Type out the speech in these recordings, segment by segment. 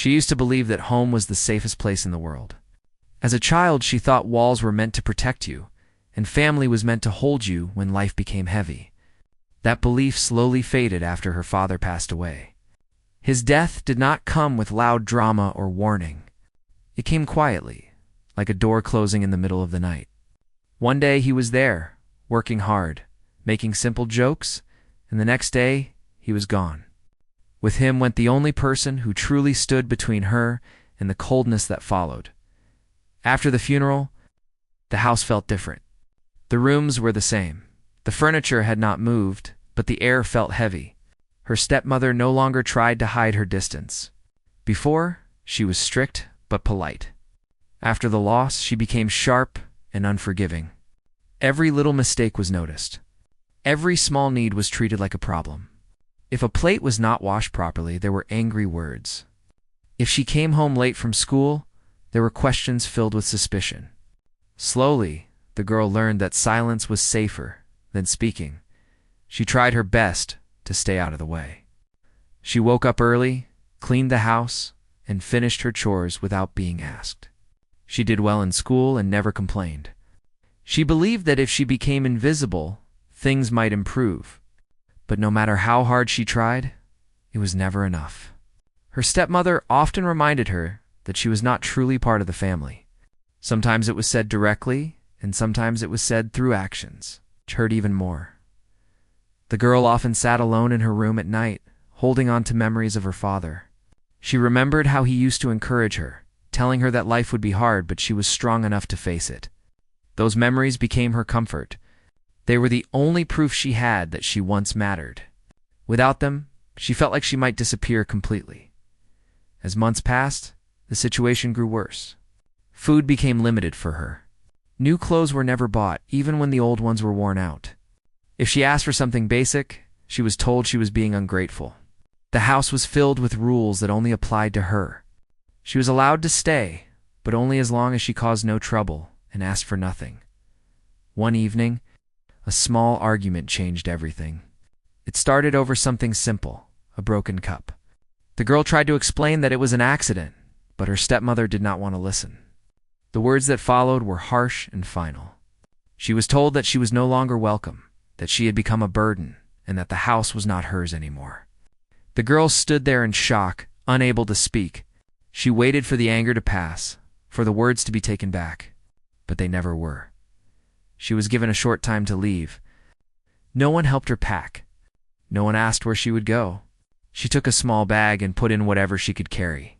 She used to believe that home was the safest place in the world. As a child, she thought walls were meant to protect you, and family was meant to hold you when life became heavy. That belief slowly faded after her father passed away. His death did not come with loud drama or warning. It came quietly, like a door closing in the middle of the night. One day he was there, working hard, making simple jokes, and the next day he was gone. With him went the only person who truly stood between her and the coldness that followed. After the funeral, the house felt different. The rooms were the same. The furniture had not moved, but the air felt heavy. Her stepmother no longer tried to hide her distance. Before, she was strict but polite. After the loss, she became sharp and unforgiving. Every little mistake was noticed. Every small need was treated like a problem. If a plate was not washed properly, there were angry words. If she came home late from school, there were questions filled with suspicion. Slowly, the girl learned that silence was safer than speaking. She tried her best to stay out of the way. She woke up early, cleaned the house, and finished her chores without being asked. She did well in school and never complained. She believed that if she became invisible, things might improve. But no matter how hard she tried, it was never enough. Her stepmother often reminded her that she was not truly part of the family. Sometimes it was said directly, and sometimes it was said through actions, which hurt even more. The girl often sat alone in her room at night, holding on to memories of her father. She remembered how he used to encourage her, telling her that life would be hard, but she was strong enough to face it. Those memories became her comfort. They were the only proof she had that she once mattered. Without them, she felt like she might disappear completely. As months passed, the situation grew worse. Food became limited for her. New clothes were never bought, even when the old ones were worn out. If she asked for something basic, she was told she was being ungrateful. The house was filled with rules that only applied to her. She was allowed to stay, but only as long as she caused no trouble and asked for nothing. One evening, a small argument changed everything. It started over something simple, a broken cup. The girl tried to explain that it was an accident, but her stepmother did not want to listen. The words that followed were harsh and final. She was told that she was no longer welcome, that she had become a burden, and that the house was not hers anymore. The girl stood there in shock, unable to speak. She waited for the anger to pass, for the words to be taken back, but they never were. She was given a short time to leave. No one helped her pack. No one asked where she would go. She took a small bag and put in whatever she could carry.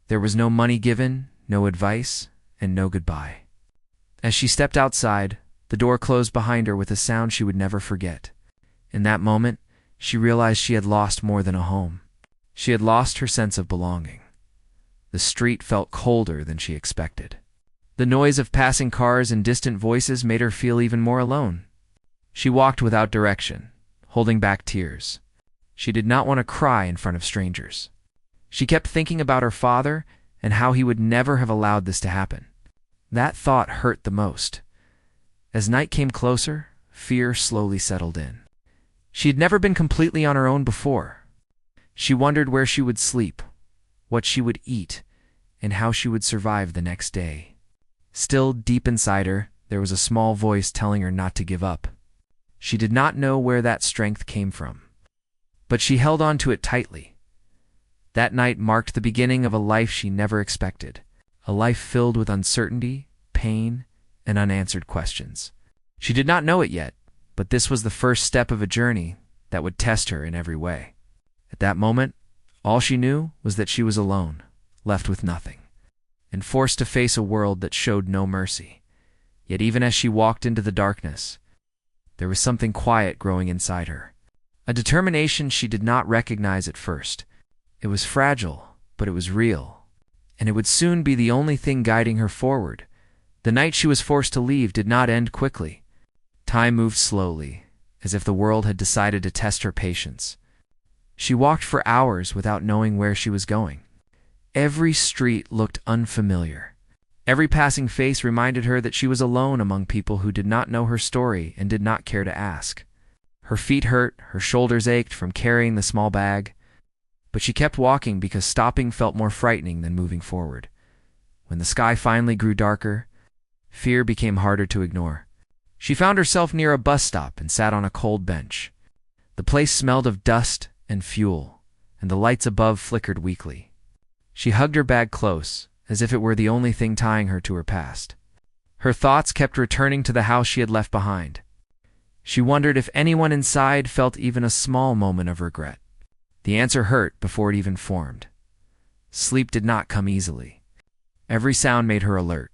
There was no money given, no advice, and no goodbye. As she stepped outside, the door closed behind her with a sound she would never forget. In that moment, she realized she had lost more than a home. She had lost her sense of belonging. The street felt colder than she expected. The noise of passing cars and distant voices made her feel even more alone. She walked without direction, holding back tears. She did not want to cry in front of strangers. She kept thinking about her father and how he would never have allowed this to happen. That thought hurt the most. As night came closer, fear slowly settled in. She had never been completely on her own before. She wondered where she would sleep, what she would eat, and how she would survive the next day. Still, deep inside her, there was a small voice telling her not to give up. She did not know where that strength came from, but she held on to it tightly. That night marked the beginning of a life she never expected, a life filled with uncertainty, pain, and unanswered questions. She did not know it yet, but this was the first step of a journey that would test her in every way. At that moment, all she knew was that she was alone, left with nothing, and forced to face a world that showed no mercy. Yet even as she walked into the darkness, there was something quiet growing inside her, a determination she did not recognize at first. It was fragile, but it was real, and it would soon be the only thing guiding her forward. The night she was forced to leave did not end quickly. Time moved slowly, as if the world had decided to test her patience. She walked for hours without knowing where she was going. Every street looked unfamiliar. Every passing face reminded her that she was alone among people who did not know her story and did not care to ask. Her feet hurt, her shoulders ached from carrying the small bag. But she kept walking because stopping felt more frightening than moving forward. When the sky finally grew darker, fear became harder to ignore. She found herself near a bus stop and sat on a cold bench. The place smelled of dust and fuel, and the lights above flickered weakly. She hugged her bag close, as if it were the only thing tying her to her past. Her thoughts kept returning to the house she had left behind. She wondered if anyone inside felt even a small moment of regret. The answer hurt before it even formed. Sleep did not come easily. Every sound made her alert.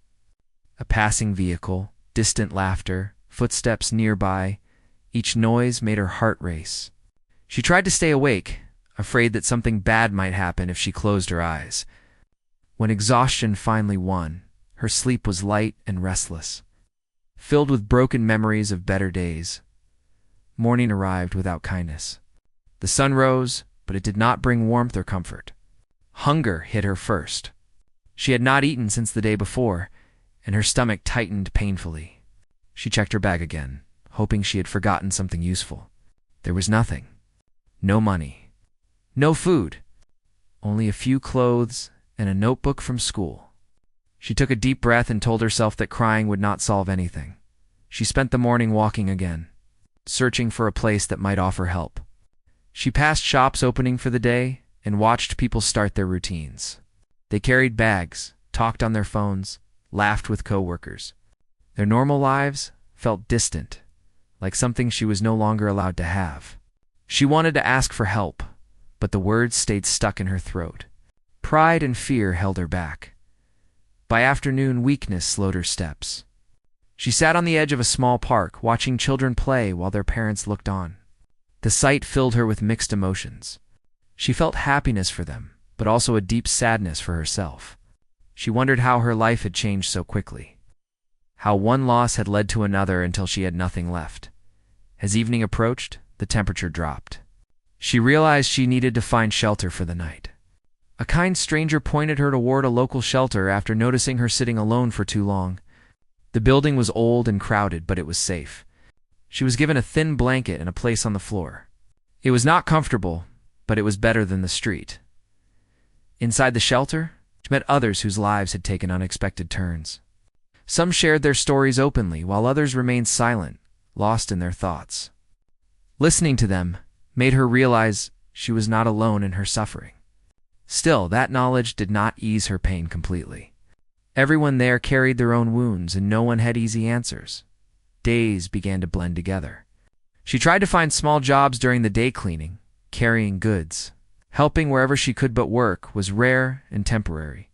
A passing vehicle, distant laughter, footsteps nearby, each noise made her heart race. She tried to stay awake, afraid that something bad might happen if she closed her eyes. When exhaustion finally won, her sleep was light and restless, filled with broken memories of better days. Morning arrived without kindness. The sun rose, but it did not bring warmth or comfort. Hunger hit her first. She had not eaten since the day before, and her stomach tightened painfully. She checked her bag again, hoping she had forgotten something useful. There was nothing. No money. No food. Only a few clothes and a notebook from school. She took a deep breath and told herself that crying would not solve anything. She spent the morning walking again, searching for a place that might offer help. She passed shops opening for the day and watched people start their routines. They carried bags, talked on their phones, laughed with coworkers. Their normal lives felt distant, like something she was no longer allowed to have. She wanted to ask for help, but the words stayed stuck in her throat. Pride and fear held her back. By afternoon, weakness slowed her steps. She sat on the edge of a small park, watching children play while their parents looked on. The sight filled her with mixed emotions. She felt happiness for them, but also a deep sadness for herself. She wondered how her life had changed so quickly, how one loss had led to another until she had nothing left. As evening approached, the temperature dropped. She realized she needed to find shelter for the night. A kind stranger pointed her toward a local shelter after noticing her sitting alone for too long. The building was old and crowded, but it was safe. She was given a thin blanket and a place on the floor. It was not comfortable, but it was better than the street. Inside the shelter, she met others whose lives had taken unexpected turns. Some shared their stories openly, while others remained silent, lost in their thoughts. Listening to them made her realize she was not alone in her suffering. Still, that knowledge did not ease her pain completely. Everyone there carried their own wounds, and no one had easy answers. Days began to blend together. She tried to find small jobs during the day, cleaning, carrying goods. Helping wherever she could, but work was rare and temporary.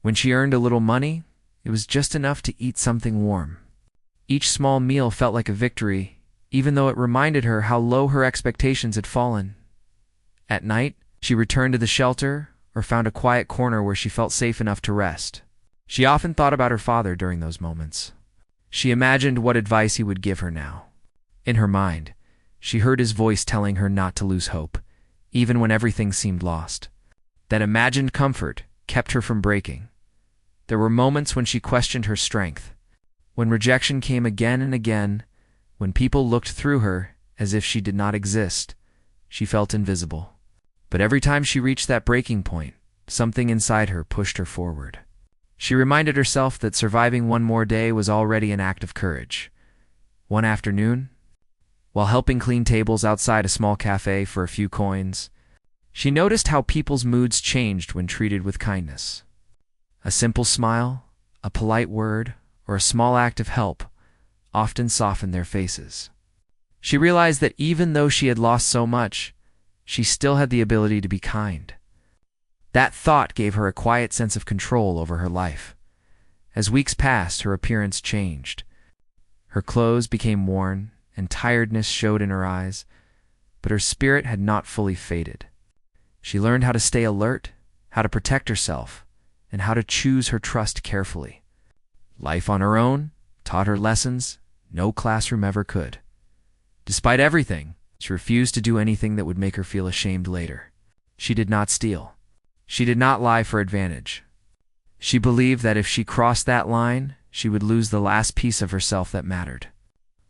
When she earned a little money, it was just enough to eat something warm. Each small meal felt like a victory, even though it reminded her how low her expectations had fallen. At night, she returned to the shelter or found a quiet corner where she felt safe enough to rest. She often thought about her father during those moments. She imagined what advice he would give her now. In her mind, she heard his voice telling her not to lose hope, even when everything seemed lost. That imagined comfort kept her from breaking. There were moments when she questioned her strength, when rejection came again and again, when people looked through her as if she did not exist. She felt invisible. But every time she reached that breaking point, something inside her pushed her forward. She reminded herself that surviving one more day was already an act of courage. One afternoon, while helping clean tables outside a small cafe for a few coins, she noticed how people's moods changed when treated with kindness. A simple smile, a polite word, or a small act of help often softened their faces. She realized that even though she had lost so much, she still had the ability to be kind. That thought gave her a quiet sense of control over her life. As weeks passed, her appearance changed. Her clothes became worn, and tiredness showed in her eyes, but her spirit had not fully faded. She learned how to stay alert, how to protect herself, and how to choose her trust carefully. Life on her own taught her lessons no classroom ever could. Despite everything, she refused to do anything that would make her feel ashamed later. She did not steal. She did not lie for advantage. She believed that if she crossed that line, she would lose the last piece of herself that mattered.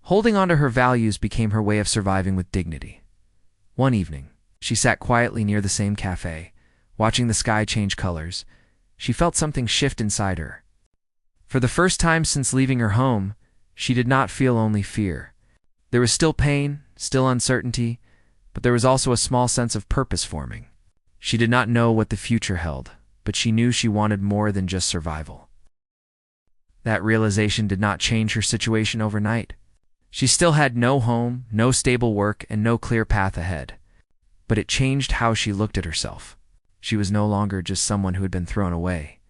Holding on to her values became her way of surviving with dignity. One evening, She sat quietly near the same cafe, watching the sky change colors. She felt something shift inside her. For the first time since leaving her home, she did not feel only fear. There was still pain, still uncertainty, but there was also a small sense of purpose forming. She did not know what the future held, but she knew she wanted more than just survival. That realization did not change her situation overnight. She still had no home, no stable work, and no clear path ahead. But it changed how she looked at herself. She was no longer just someone who had been thrown away.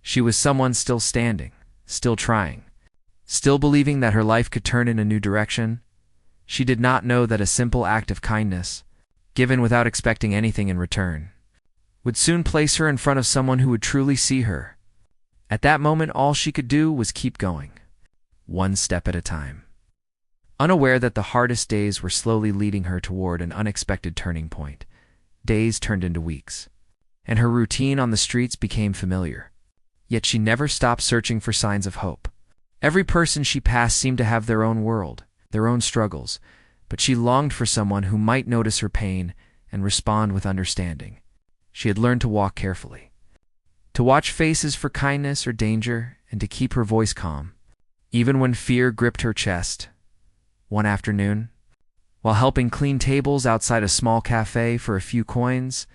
She was someone still standing, still trying, still believing that her life could turn in a new direction. She did not know that a simple act of kindness, given without expecting anything in return, would soon place her in front of someone who would truly see her. At that moment, all she could do was keep going, one step at a time. Unaware that the hardest days were slowly leading her toward an unexpected turning point, days turned into weeks, and her routine on the streets became familiar. Yet she never stopped searching for signs of hope. Every person she passed seemed to have their own world, their own struggles, but she longed for someone who might notice her pain and respond with understanding. She had learned to walk carefully, to watch faces for kindness or danger, and to keep her voice calm, even when fear gripped her chest. One afternoon, while helping clean tables outside a small cafe for a few coins,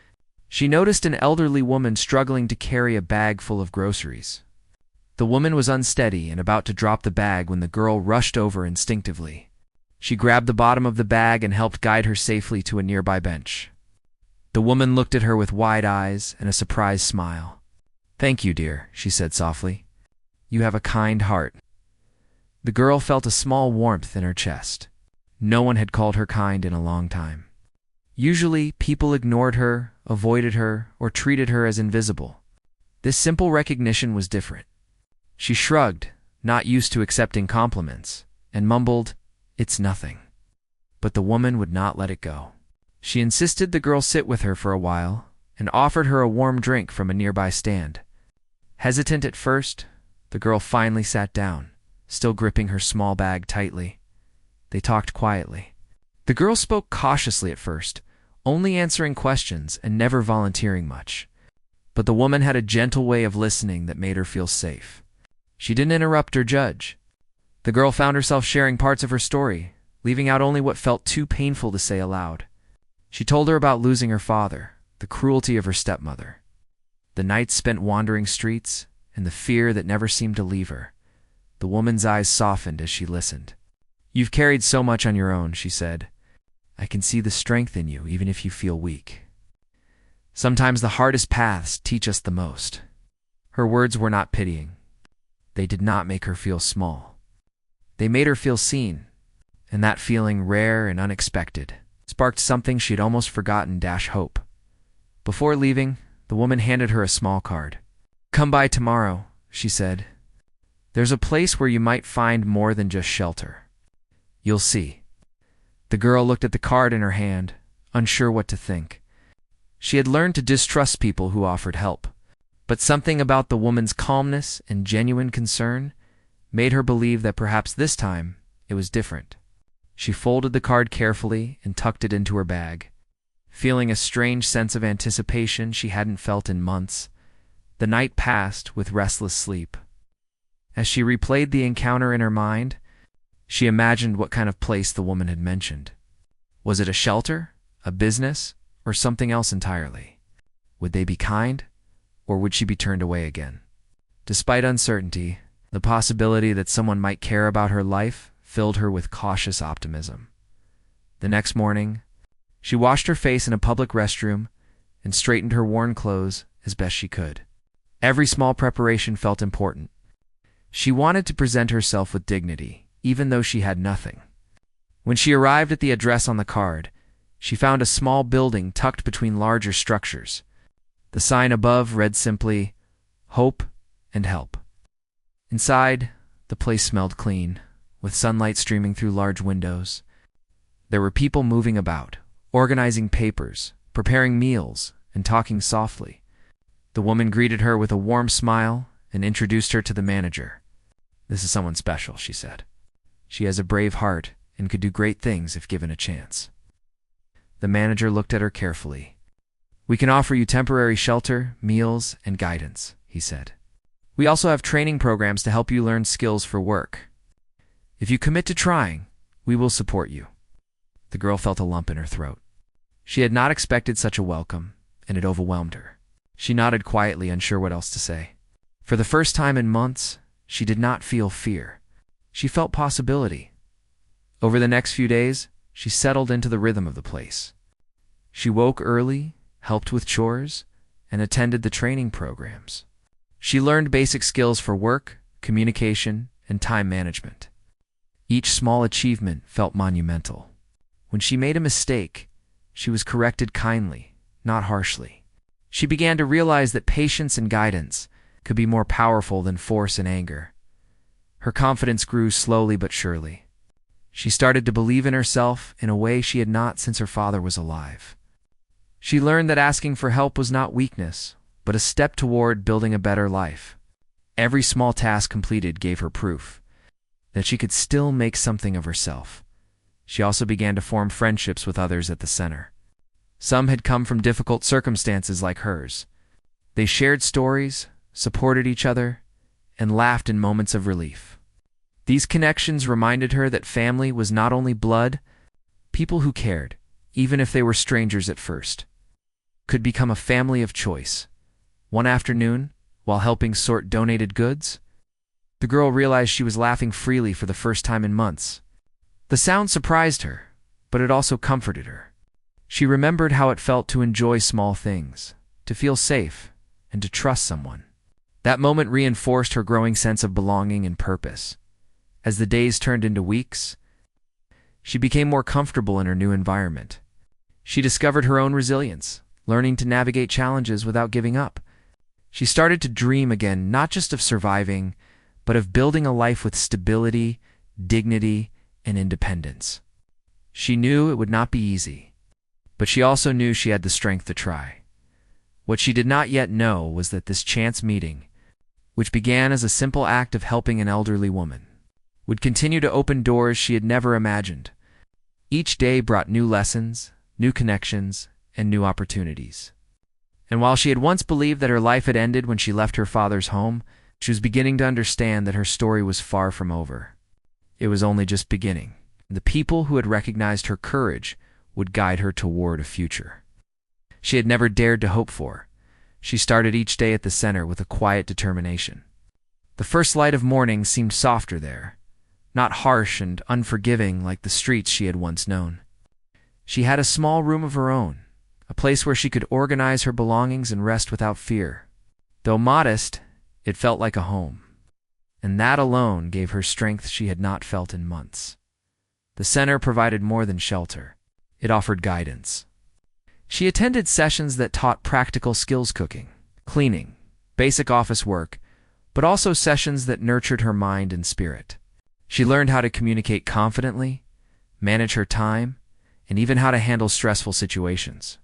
she noticed an elderly woman struggling to carry a bag full of groceries. The woman was unsteady and about to drop the bag when the girl rushed over instinctively. She grabbed the bottom of the bag and helped guide her safely to a nearby bench. The woman looked at her with wide eyes and a surprised smile. "Thank you, dear," she said softly. "You have a kind heart." The girl felt a small warmth in her chest. No one had called her kind in a long time. Usually, people ignored her, avoided her, or treated her as invisible. This simple recognition was different. She shrugged, not used to accepting compliments, and mumbled, "It's nothing." But the woman would not let it go. She insisted the girl sit with her for a while and offered her a warm drink from a nearby stand. Hesitant at first, the girl finally sat down, still gripping her small bag tightly. They talked quietly. The girl spoke cautiously at first, only answering questions and never volunteering much. But the woman had a gentle way of listening that made her feel safe. She didn't interrupt or judge. The girl found herself sharing parts of her story, leaving out only what felt too painful to say aloud. She told her about losing her father, the cruelty of her stepmother, the nights spent wandering streets, and the fear that never seemed to leave her. The woman's eyes softened as she listened. "You've carried so much on your own," she said. "I can see the strength in you, even if you feel weak. Sometimes the hardest paths teach us the most." Her words were not pitying. They did not make her feel small. They made her feel seen, and that feeling, rare and unexpected, sparked something she had almost forgotten: hope. Before leaving, the woman handed her a small card. "Come by tomorrow," she said. "There's a place where you might find more than just shelter. You'll see." The girl looked at the card in her hand, unsure what to think. She had learned to distrust people who offered help, but something about the woman's calmness and genuine concern made her believe that perhaps this time it was different. She folded the card carefully and tucked it into her bag, feeling a strange sense of anticipation she hadn't felt in months. The night passed with restless sleep. As she replayed the encounter in her mind, she imagined what kind of place the woman had mentioned. Was it a shelter, a business, or something else entirely? Would they be kind, or would she be turned away again? Despite uncertainty, the possibility that someone might care about her life filled her with cautious optimism. The next morning, she washed her face in a public restroom and straightened her worn clothes as best she could. Every small preparation felt important. She wanted to present herself with dignity, even though she had nothing. When she arrived at the address on the card, she found a small building tucked between larger structures. The sign above read simply, "Hope and Help." Inside, the place smelled clean, with sunlight streaming through large windows. There were people moving about, organizing papers, preparing meals, and talking softly. The woman greeted her with a warm smile and introduced her to the manager. "This is someone special," she said. "She has a brave heart and could do great things if given a chance." The manager looked at her carefully. "We can offer you temporary shelter, meals, and guidance," he said. "We also have training programs to help you learn skills for work. If you commit to trying, we will support you." The girl felt a lump in her throat. She had not expected such a welcome, and it overwhelmed her. She nodded quietly, unsure what else to say. For the first time in months, she did not feel fear. She felt possibility. Over the next few days, she settled into the rhythm of the place. She woke early, helped with chores, and attended the training programs. She learned basic skills for work, communication, and time management. Each small achievement felt monumental. When she made a mistake, she was corrected kindly, not harshly. She began to realize that patience and guidance could be more powerful than force and anger. Her confidence grew slowly but surely. She started to believe in herself in a way she had not since her father was alive. She learned that asking for help was not weakness, but a step toward building a better life. Every small task completed gave her proof that she could still make something of herself. She also began to form friendships with others at the center. Some had come from difficult circumstances like hers. They shared stories, supported each other, and laughed in moments of relief. These connections reminded her that family was not only blood, people who cared, even if they were strangers at first, could become a family of choice. One afternoon, while helping sort donated goods, the girl realized she was laughing freely for the first time in months. The sound surprised her, but it also comforted her. She remembered how it felt to enjoy small things, to feel safe, and to trust someone. That moment reinforced her growing sense of belonging and purpose. As the days turned into weeks, she became more comfortable in her new environment. She discovered her own resilience, learning to navigate challenges without giving up. She started to dream again, not just of surviving, but of building a life with stability, dignity, and independence. She knew it would not be easy, but she also knew she had the strength to try. What she did not yet know was that this chance meeting, which began as a simple act of helping an elderly woman, would continue to open doors she had never imagined. Each day brought new lessons, new connections, and new opportunities. And while she had once believed that her life had ended when she left her father's home, she was beginning to understand that her story was far from over. It was only just beginning. The people who had recognized her courage would guide her toward a future she had never dared to hope for. She started each day at the center with a quiet determination. The first light of morning seemed softer there, not harsh and unforgiving like the streets she had once known. She had a small room of her own, a place where she could organize her belongings and rest without fear. Though modest, it felt like a home, and that alone gave her strength she had not felt in months. The center provided more than shelter. It offered guidance. She attended sessions that taught practical skills: cooking, cleaning, basic office work, but also sessions that nurtured her mind and spirit. She learned how to communicate confidently, manage her time, and even how to handle stressful situations.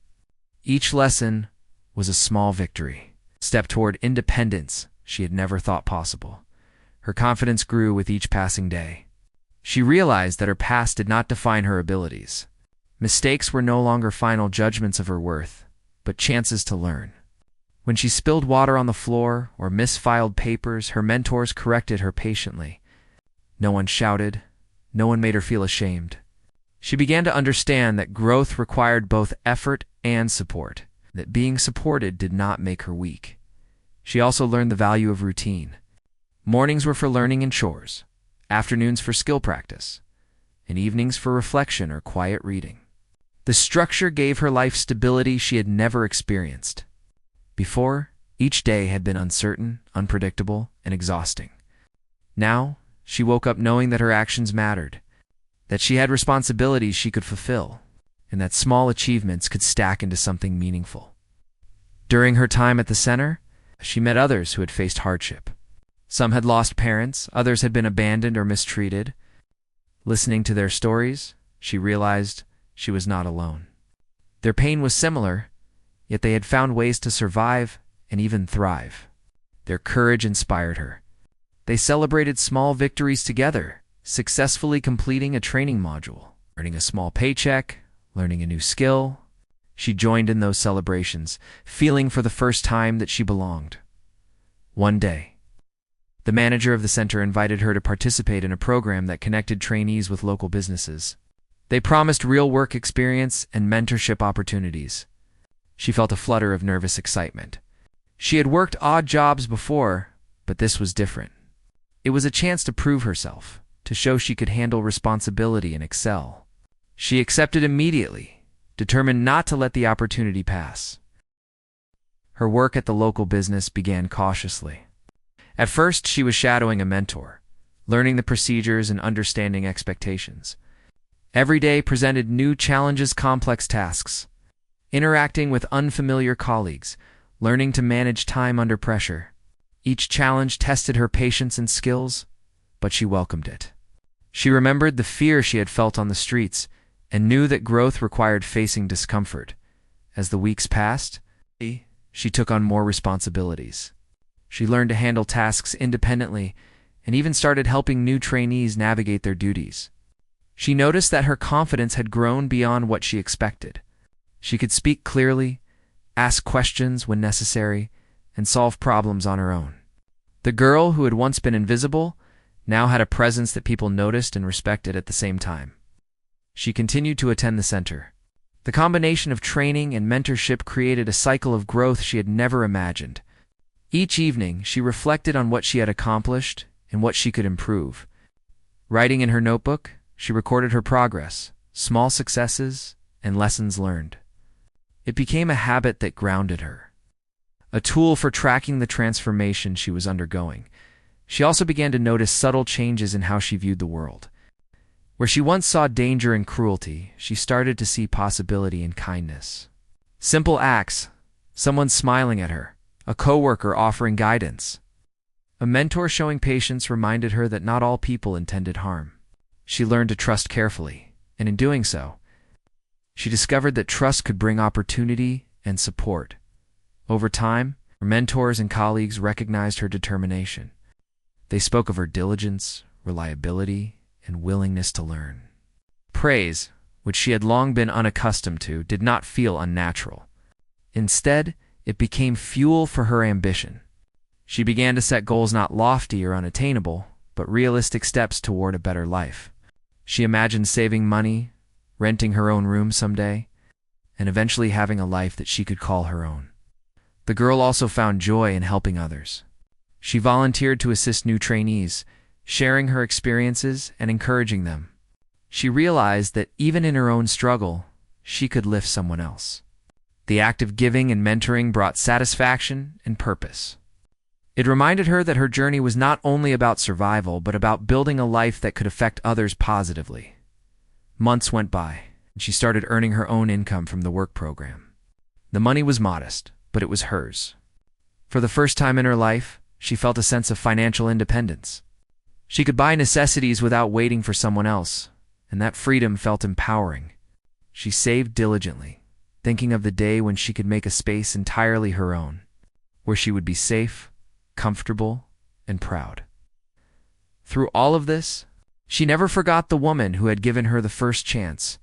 Each lesson was a small victory, a step toward independence she had never thought possible. Her confidence grew with each passing day. She realized that her past did not define her abilities. Mistakes were no longer final judgments of her worth, but chances to learn. When she spilled water on the floor or misfiled papers, her mentors corrected her patiently. No one shouted. No one made her feel ashamed. She began to understand that growth required both effort and support, that being supported did not make her weak. She also learned the value of routine. Mornings were for learning and chores, afternoons for skill practice, and evenings for reflection or quiet reading. The structure gave her life stability she had never experienced. Before, each day had been uncertain, unpredictable, and exhausting. Now, she woke up knowing that her actions mattered, that she had responsibilities she could fulfill, and that small achievements could stack into something meaningful. During her time at the center, she met others who had faced hardship. Some had lost parents, others had been abandoned or mistreated. Listening to their stories, she realized she was not alone. Their pain was similar, yet they had found ways to survive and even thrive. Their courage inspired her. They celebrated small victories together, successfully completing a training module, earning a small paycheck, learning a new skill. She joined in those celebrations, feeling for the first time that she belonged. One day, the manager of the center invited her to participate in a program that connected trainees with local businesses. They promised real work experience and mentorship opportunities. She felt a flutter of nervous excitement. She had worked odd jobs before, but this was different. It was a chance to prove herself, to show she could handle responsibility and excel. She accepted immediately, determined not to let the opportunity pass. Her work at the local business began cautiously. At first, she was shadowing a mentor, learning the procedures and understanding expectations. Every day presented new challenges, complex tasks, interacting with unfamiliar colleagues, learning to manage time under pressure. Each challenge tested her patience and skills, but she welcomed it. She remembered the fear she had felt on the streets and knew that growth required facing discomfort. As the weeks passed, she took on more responsibilities. She learned to handle tasks independently and even started helping new trainees navigate their duties. She noticed that her confidence had grown beyond what she expected. She could speak clearly, ask questions when necessary, and solve problems on her own. The girl who had once been invisible now had a presence that people noticed and respected at the same time. She continued to attend the center. The combination of training and mentorship created a cycle of growth she had never imagined. Each evening, she reflected on what she had accomplished and what she could improve. Writing in her notebook, she recorded her progress, small successes, and lessons learned. It became a habit that grounded her, a tool for tracking the transformation she was undergoing. She also began to notice subtle changes in how she viewed the world. Where she once saw danger and cruelty, she started to see possibility and kindness. Simple acts, someone smiling at her, a coworker offering guidance, a mentor showing patience reminded her that not all people intended harm. She learned to trust carefully, and in doing so, she discovered that trust could bring opportunity and support. Over time, her mentors and colleagues recognized her determination. They spoke of her diligence, reliability, and willingness to learn. Praise, which she had long been unaccustomed to, did not feel unnatural. Instead, it became fuel for her ambition. She began to set goals not lofty or unattainable, but realistic steps toward a better life. She imagined saving money, renting her own room someday, and eventually having a life that she could call her own. The girl also found joy in helping others. She volunteered to assist new trainees, sharing her experiences and encouraging them. She realized that even in her own struggle, she could lift someone else. The act of giving and mentoring brought satisfaction and purpose. It reminded her that her journey was not only about survival, but about building a life that could affect others positively. Months went by, and she started earning her own income from the work program. The money was modest, but it was hers. For the first time in her life, she felt a sense of financial independence. She could buy necessities without waiting for someone else, and that freedom felt empowering. She saved diligently, thinking of the day when she could make a space entirely her own, where she would be safe, comfortable, and proud. Through all of this, she never forgot the woman who had given her the first chance,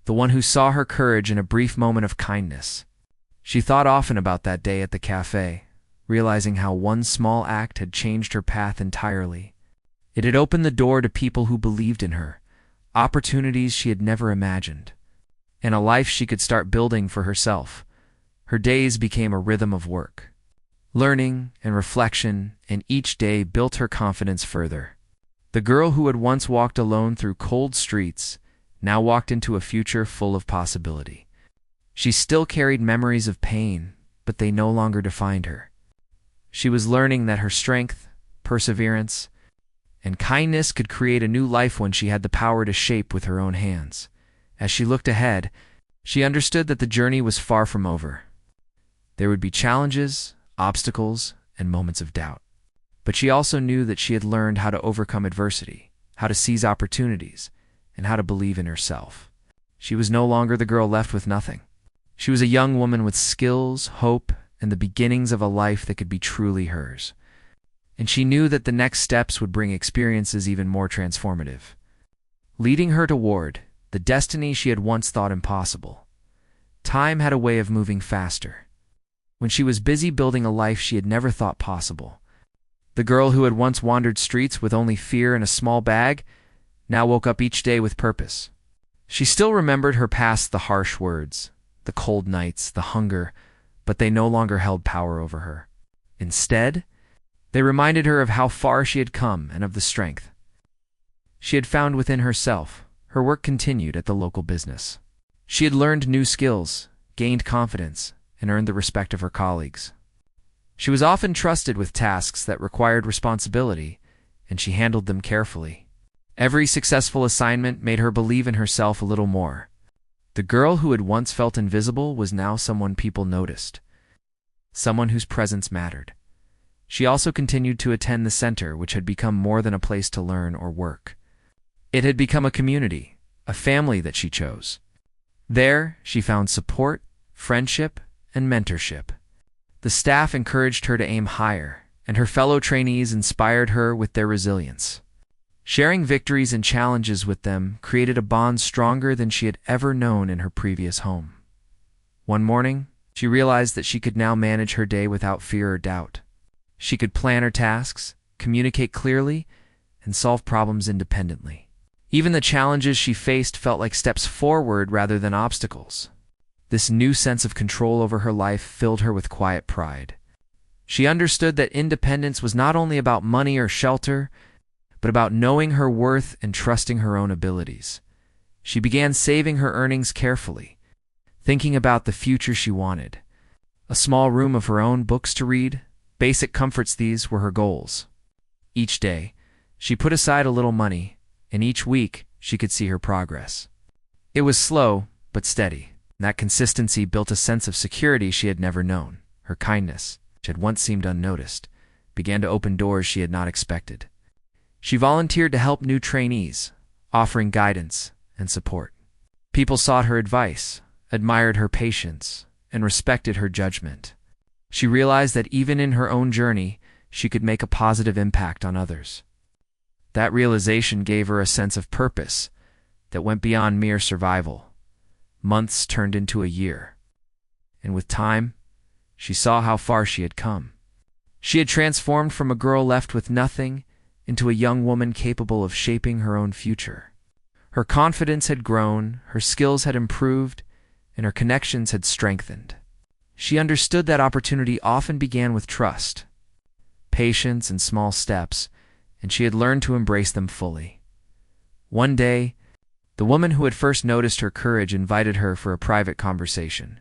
the one who saw her courage in a brief moment of kindness. She thought often about that day at the cafe, realizing how one small act had changed her path entirely. It had opened the door to people who believed in her, opportunities she had never imagined, and a life she could start building for herself. Her days became a rhythm of work, learning and reflection, and each day built her confidence further. The girl who had once walked alone through cold streets now walked into a future full of possibility. She still carried memories of pain, but they no longer defined her. She was learning that her strength, perseverance, and kindness could create a new life when she had the power to shape with her own hands. As she looked ahead, she understood that the journey was far from over. There would be challenges, obstacles, and moments of doubt. But she also knew that she had learned how to overcome adversity, how to seize opportunities, and how to believe in herself. She was no longer the girl left with nothing. She was a young woman with skills, hope, and the beginnings of a life that could be truly hers. And she knew that the next steps would bring experiences even more transformative. Leading her toward the destiny she had once thought impossible. Time had a way of moving faster. When she was busy building a life she had never thought possible, the girl who had once wandered streets with only fear and a small bag now woke up each day with purpose. She still remembered her past, the harsh words, the cold nights, the hunger, but they no longer held power over her. Instead, they reminded her of how far she had come and of the strength she had found within herself. Her work continued at the local business. She had learned new skills, gained confidence, and earned the respect of her colleagues. She was often trusted with tasks that required responsibility, and she handled them carefully. Every successful assignment made her believe in herself a little more. The girl who had once felt invisible was now someone people noticed, someone whose presence mattered. She also continued to attend the center, which had become more than a place to learn or work. It had become a community, a family that she chose. There, she found support, friendship, and mentorship. The staff encouraged her to aim higher, and her fellow trainees inspired her with their resilience. Sharing victories and challenges with them created a bond stronger than she had ever known in her previous home. One morning, she realized that she could now manage her day without fear or doubt. She could plan her tasks, communicate clearly, and solve problems independently. Even the challenges she faced felt like steps forward rather than obstacles. This new sense of control over her life filled her with quiet pride. She understood that independence was not only about money or shelter, but about knowing her worth and trusting her own abilities. She began saving her earnings carefully, thinking about the future she wanted. A small room of her own, books to read, basic comforts, these were her goals. Each day, she put aside a little money, and each week she could see her progress. It was slow, but steady. That consistency built a sense of security she had never known. Her kindness, which had once seemed unnoticed, began to open doors she had not expected. She volunteered to help new trainees, offering guidance and support. People sought her advice, admired her patience, and respected her judgment. She realized that even in her own journey, she could make a positive impact on others. That realization gave her a sense of purpose that went beyond mere survival. Months turned into a year, and with time, she saw how far she had come. She had transformed from a girl left with nothing into a young woman capable of shaping her own future. Her confidence had grown, her skills had improved, and her connections had strengthened. She understood that opportunity often began with trust, patience, and small steps, and she had learned to embrace them fully. One day, the woman who had first noticed her courage invited her for a private conversation.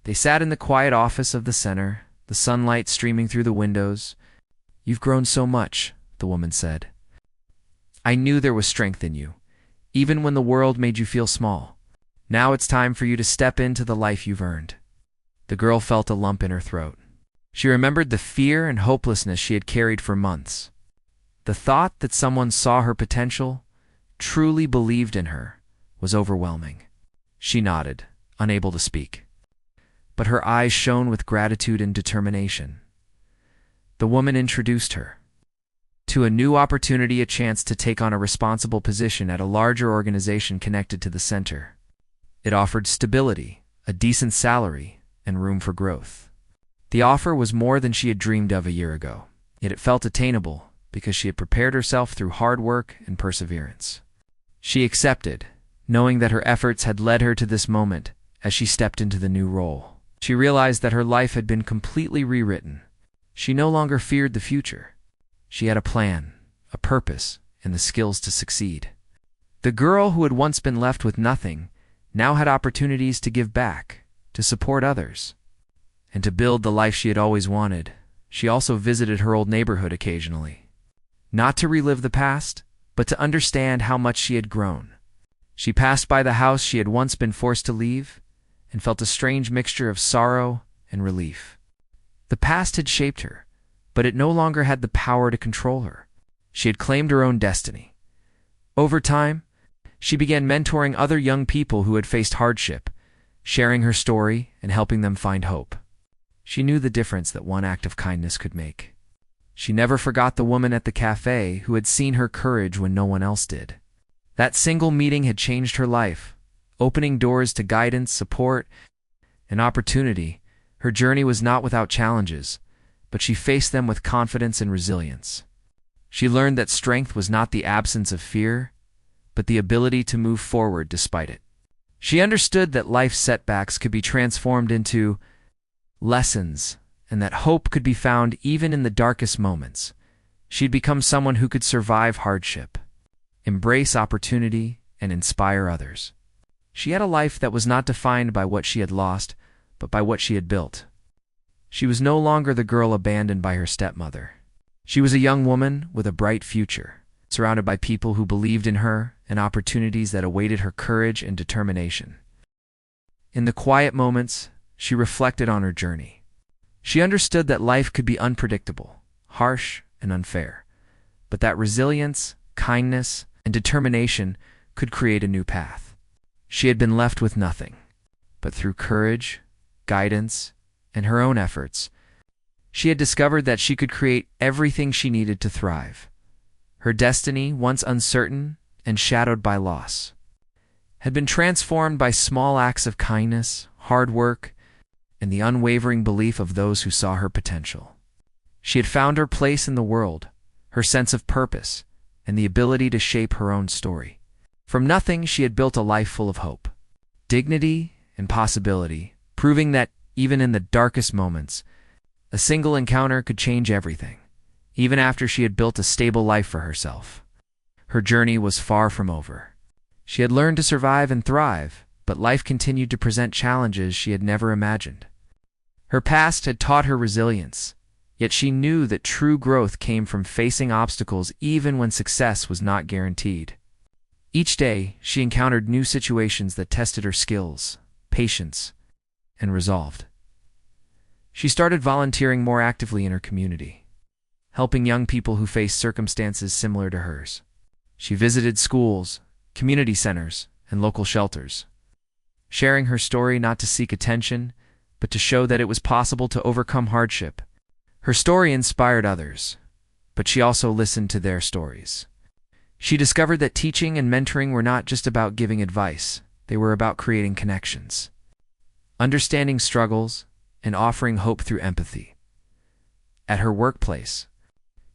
They sat in the quiet office of the center, the sunlight streaming through the windows. "You've grown so much," the woman said. "I knew there was strength in you, even when the world made you feel small. Now it's time for you to step into the life you've earned." The girl felt a lump in her throat. She remembered the fear and hopelessness she had carried for months. The thought that someone saw her potential, truly believed in her, was overwhelming. She nodded, unable to speak. But her eyes shone with gratitude and determination. The woman introduced her to a new opportunity, a chance to take on a responsible position at a larger organization connected to the center. It offered stability, a decent salary, and room for growth. The offer was more than she had dreamed of a year ago, yet it felt attainable because she had prepared herself through hard work and perseverance. She accepted, knowing that her efforts had led her to this moment. As she stepped into the new role, she realized that her life had been completely rewritten. She no longer feared the future. She had a plan, a purpose, and the skills to succeed. The girl who had once been left with nothing now had opportunities to give back, to support others, and to build the life she had always wanted. She also visited her old neighborhood occasionally, not to relive the past, but to understand how much she had grown. She passed by the house she had once been forced to leave and felt a strange mixture of sorrow and relief. The past had shaped her, but it no longer had the power to control her. She had claimed her own destiny. Over time, she began mentoring other young people who had faced hardship, sharing her story and helping them find hope. She knew the difference that one act of kindness could make. She never forgot the woman at the cafe who had seen her courage when no one else did. That single meeting had changed her life, opening doors to guidance, support, and opportunity. Her journey was not without challenges, but she faced them with confidence and resilience. She learned that strength was not the absence of fear, but the ability to move forward despite it. She understood that life's setbacks could be transformed into lessons, and that hope could be found even in the darkest moments. She'd become someone who could survive hardship, embrace opportunity, and inspire others. She had a life that was not defined by what she had lost, but by what she had built. She was no longer the girl abandoned by her stepmother. She was a young woman with a bright future, surrounded by people who believed in her and opportunities that awaited her courage and determination. In the quiet moments, she reflected on her journey. She understood that life could be unpredictable, harsh, and unfair, but that resilience, kindness, and determination could create a new path. She had been left with nothing, but through courage, guidance, and her own efforts, she had discovered that she could create everything she needed to thrive. Her destiny, once uncertain and shadowed by loss, had been transformed by small acts of kindness, hard work, and the unwavering belief of those who saw her potential. She had found her place in the world, her sense of purpose, and the ability to shape her own story. From nothing, she had built a life full of hope, dignity, and possibility, proving that even in the darkest moments, a single encounter could change everything. Even after she had built a stable life for herself, her journey was far from over. She had learned to survive and thrive, but life continued to present challenges she had never imagined. Her past had taught her resilience, yet she knew that true growth came from facing obstacles even when success was not guaranteed. Each day, she encountered new situations that tested her skills, patience, and resolve. She started volunteering more actively in her community, helping young people who faced circumstances similar to hers. She visited schools, community centers, and local shelters, sharing her story not to seek attention, but to show that it was possible to overcome hardship. Her story inspired others, but she also listened to their stories. She discovered that teaching and mentoring were not just about giving advice, they were about creating connections, understanding struggles, and offering hope through empathy. At her workplace,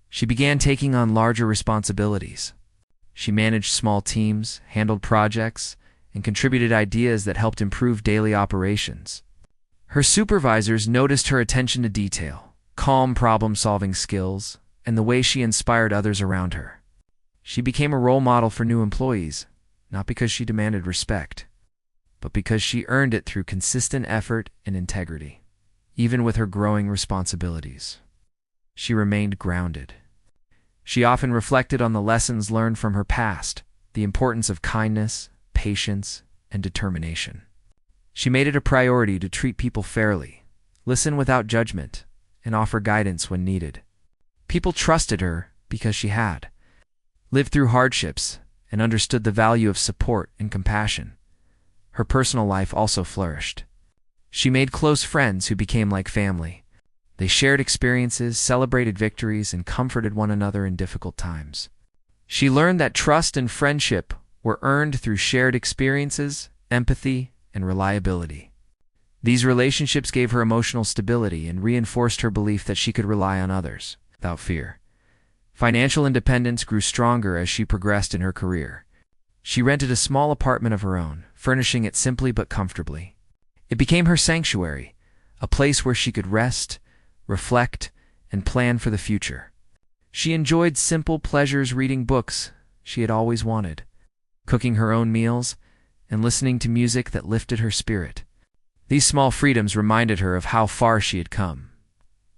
she began taking on larger responsibilities. She managed small teams, handled projects, and contributed ideas that helped improve daily operations. Her supervisors noticed her attention to detail, calm problem-solving skills, and the way she inspired others around her. She became a role model for new employees, not because she demanded respect, but because she earned it through consistent effort and integrity. Even with her growing responsibilities, she remained grounded. She often reflected on the lessons learned from her past, the importance of kindness, patience, and determination. She made it a priority to treat people fairly, listen without judgment, and offer guidance when needed. People trusted her because she had lived through hardships and understood the value of support and compassion. Her personal life also flourished. She made close friends who became like family. They shared experiences, celebrated victories, and comforted one another in difficult times. She learned that trust and friendship were earned through shared experiences, empathy, and reliability. These relationships gave her emotional stability and reinforced her belief that she could rely on others without fear. Financial independence grew stronger as she progressed in her career. She rented a small apartment of her own, furnishing it simply but comfortably. It became her sanctuary, a place where she could rest, reflect, and plan for the future. She enjoyed simple pleasures, reading books she had always wanted, cooking her own meals, and listening to music that lifted her spirit. These small freedoms reminded her of how far she had come.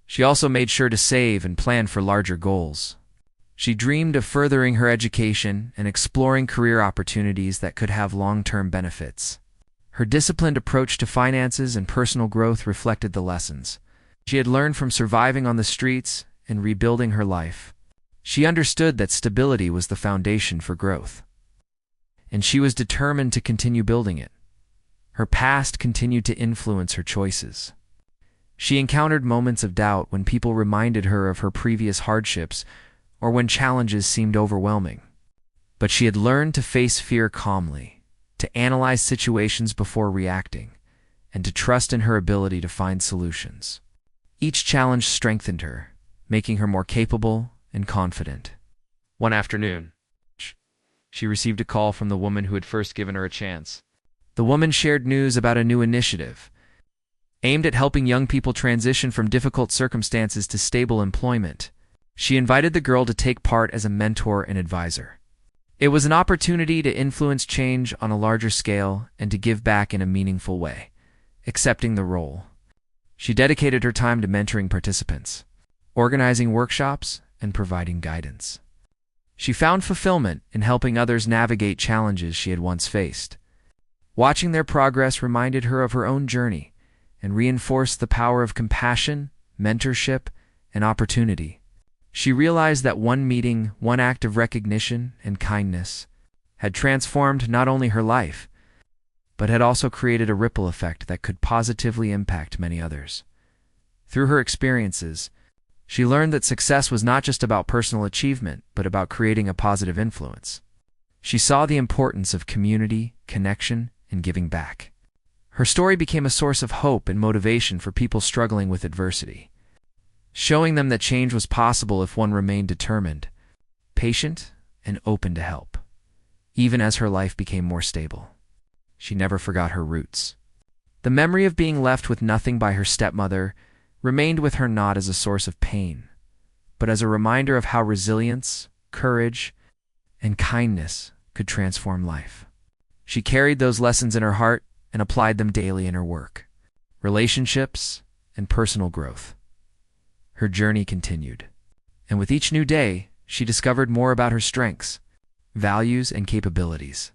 She also made sure to save and plan for larger goals. She dreamed of furthering her education and exploring career opportunities that could have long-term benefits. Her disciplined approach to finances and personal growth reflected the lessons she had learned from surviving on the streets and rebuilding her life. She understood that stability was the foundation for growth, and she was determined to continue building it. Her past continued to influence her choices. She encountered moments of doubt when people reminded her of her previous hardships or when challenges seemed overwhelming. But she had learned to face fear calmly, to analyze situations before reacting, and to trust in her ability to find solutions. Each challenge strengthened her, making her more capable and confident. One afternoon, she received a call from the woman who had first given her a chance. The woman shared news about a new initiative aimed at helping young people transition from difficult circumstances to stable employment. She invited the girl to take part as a mentor and advisor. It was an opportunity to influence change on a larger scale and to give back in a meaningful way. Accepting the role, she dedicated her time to mentoring participants, organizing workshops, and providing guidance. She found fulfillment in helping others navigate challenges she had once faced. Watching their progress reminded her of her own journey and reinforced the power of compassion, mentorship, and opportunity. She realized that one meeting, one act of recognition and kindness had transformed not only her life, but had also created a ripple effect that could positively impact many others. Through her experiences, she learned that success was not just about personal achievement, but about creating a positive influence. She saw the importance of community, connection, and giving back. Her story became a source of hope and motivation for people struggling with adversity, showing them that change was possible if one remained determined, patient, and open to help. Even as her life became more stable, she never forgot her roots. The memory of being left with nothing by her stepmother remained with her not as a source of pain, but as a reminder of how resilience, courage, and kindness could transform life. She carried those lessons in her heart and applied them daily in her work, relationships, and personal growth. Her journey continued, and with each new day, she discovered more about her strengths, values, and capabilities.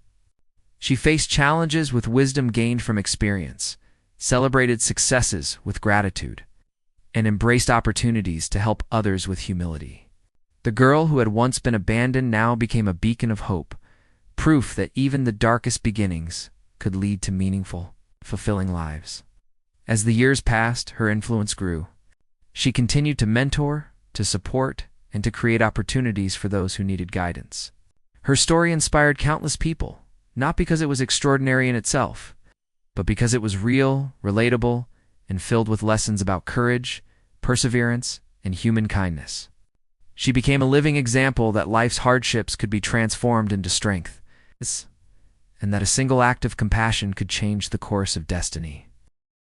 She faced challenges with wisdom gained from experience, celebrated successes with gratitude, and embraced opportunities to help others with humility. The girl who had once been abandoned now became a beacon of hope, proof that even the darkest beginnings could lead to meaningful, fulfilling lives. As the years passed, her influence grew. She continued to mentor, to support, and to create opportunities for those who needed guidance. Her story inspired countless people, not because it was extraordinary in itself, but because it was real, relatable, and filled with lessons about courage, perseverance, and human kindness. She became a living example that life's hardships could be transformed into strength, and that a single act of compassion could change the course of destiny.